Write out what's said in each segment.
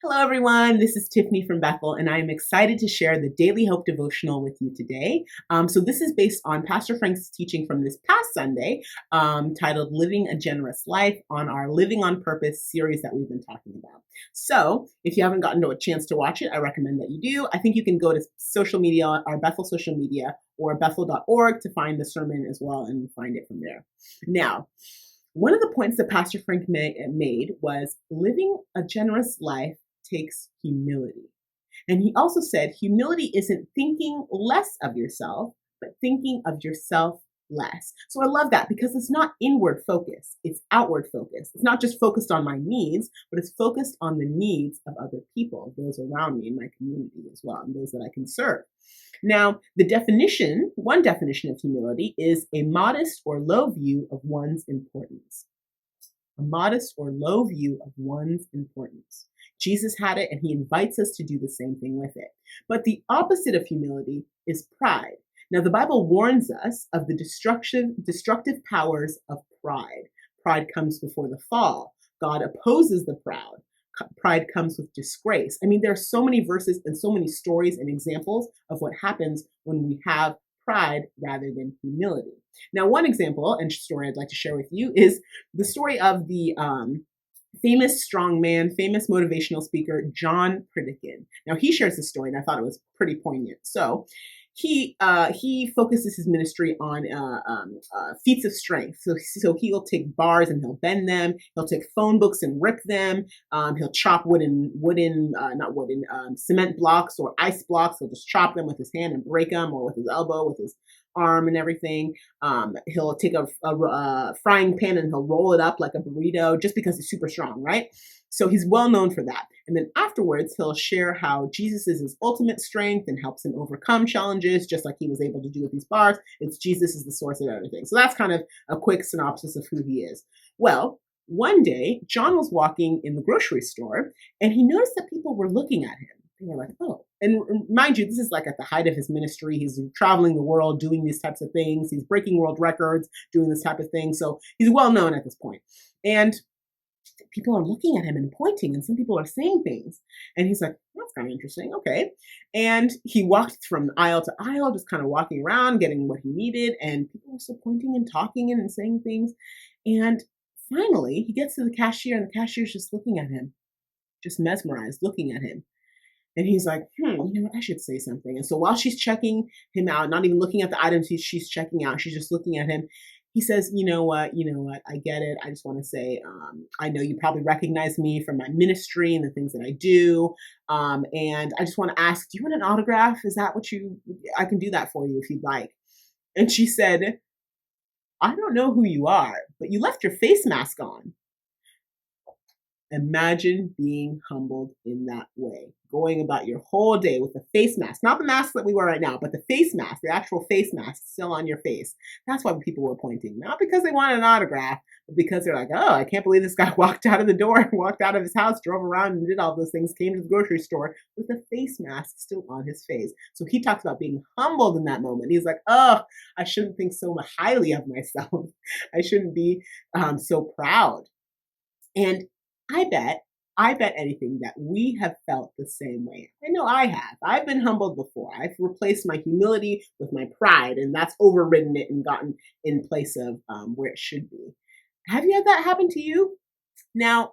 Hello, everyone. This is Tiffany from Bethel, and I am excited to share the Daily Hope devotional with you today. This is based on Pastor Frank's teaching from this past Sunday, titled Living a Generous Life, on our Living on Purpose series that we've been talking about. So, if you haven't gotten a chance to watch it, I recommend that you do. I think you can go to social media, our Bethel social media, or bethel.org to find the sermon as well and find it from there. Now, one of the points that Pastor Frank made was living a generous life takes humility. And he also said humility isn't thinking less of yourself, but thinking of yourself less. So I love that because it's not inward focus, it's outward focus. It's not just focused on my needs, but it's focused on the needs of other people, those around me in my community as well, and those that I can serve. Now, one definition of humility is a modest or low view of one's importance. A modest or low view of one's importance. Jesus had it, and he invites us to do the same thing with it. But the opposite of humility is pride. Now, the Bible warns us of the destructive powers of pride. Pride comes before the fall. God opposes the proud. Pride comes with disgrace. I mean, there are so many verses and so many stories and examples of what happens when we have pride rather than humility. Now, one example and story I'd like to share with you is the story of the famous strongman, famous motivational speaker, John Pritikin. Now, he shares this story, and I thought it was pretty poignant. So, he focuses his ministry on feats of strength. So he'll take bars and he'll bend them. He'll take phone books and rip them. He'll chop cement blocks or ice blocks. He'll just chop them with his hand and break them, or with his elbow, with his arm and everything. He'll take a frying pan and he'll roll it up like a burrito just because he's super strong, right? So he's well known for that. And then afterwards, he'll share how Jesus is his ultimate strength and helps him overcome challenges, just like he was able to do with these bars. It's Jesus is the source of everything. So that's kind of a quick synopsis of who he is. Well, one day, John was walking in the grocery store and he noticed that people were looking at him. They were like, oh. And mind you, this is like at the height of his ministry. He's traveling the world doing these types of things. He's breaking world records, doing this type of thing. So he's well known at this point. And people are looking at him and pointing, and some people are saying things. And he's like, that's kind of interesting. Okay. And he walked from aisle to aisle, just kind of walking around, getting what he needed. And people were still pointing and talking and saying things. And finally, he gets to the cashier, and the cashier's just looking at him, just mesmerized, looking at him. And he's like, you know what, I should say something. And so while she's checking him out, not even looking at the items she's checking out, she's just looking at him. He says, you know what, I get it. I just want to say, I know you probably recognize me from my ministry and the things that I do. And I just want to ask, do you want an autograph? Is that I can do that for you if you'd like. And she said, I don't know who you are, but you left your face mask on. Imagine being humbled in that way, going about your whole day with a face mask, not the mask that we wear right now, but the face mask, the actual face mask still on your face. That's why people were pointing, not because they wanted an autograph, but because they're like, oh, I can't believe this guy walked out of the door, walked out of his house, drove around and did all those things, came to the grocery store with a face mask still on his face. So he talks about being humbled in that moment. He's like, oh, I shouldn't think so highly of myself. I shouldn't be so proud. And I bet anything that we have felt the same way. I know I have. I've been humbled before. I've replaced my humility with my pride, and that's overridden it and gotten in place of where it should be. Have you had that happen to you? Now,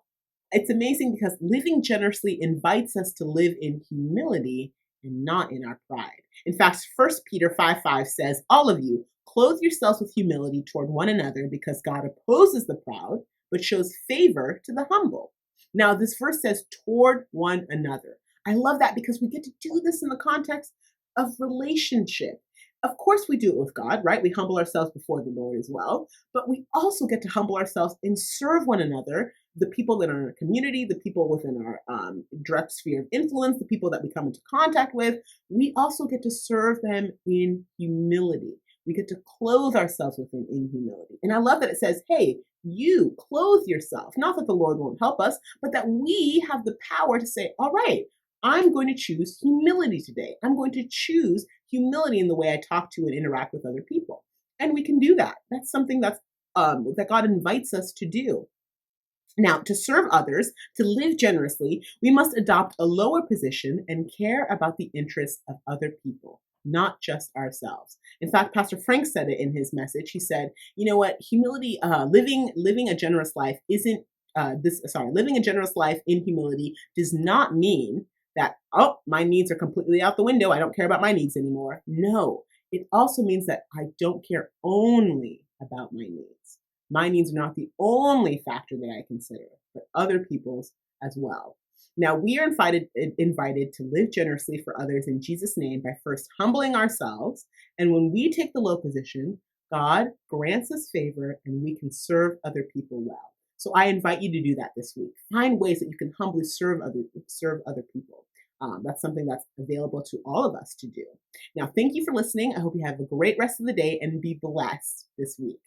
it's amazing because living generously invites us to live in humility and not in our pride. In fact, 1 Peter 5:5 says, all of you, clothe yourselves with humility toward one another because God opposes the proud, but shows favor to the humble. Now, this verse says toward one another. I love that because we get to do this in the context of relationship. Of course, we do it with God, right? We humble ourselves before the Lord as well, but we also get to humble ourselves and serve one another, the people that are in our community, the people within our direct sphere of influence, the people that we come into contact with. We also get to serve them in humility. We get to clothe ourselves in humility. And I love that it says, hey, you clothe yourself. Not that the Lord won't help us, but that we have the power to say, all right, I'm going to choose humility today. I'm going to choose humility in the way I talk to and interact with other people. And we can do that. That's something that God invites us to do. Now, to serve others, to live generously, we must adopt a lower position and care about the interests of other people, not just ourselves. In fact, Pastor Frank said it in his message. He said, "You know what? Humility, living a generous life isn't living a generous life in humility does not mean that my needs are completely out the window. I don't care about my needs anymore. No, it also means that I don't care only about my needs. My needs are not the only factor that I consider, but other people's as well. Now, we are invited to live generously for others in Jesus' name by first humbling ourselves. And when we take the low position, God grants us favor and we can serve other people well. So I invite you to do that this week. Find ways that you can humbly serve other people. That's something that's available to all of us to do. Now, thank you for listening. I hope you have a great rest of the day and be blessed this week.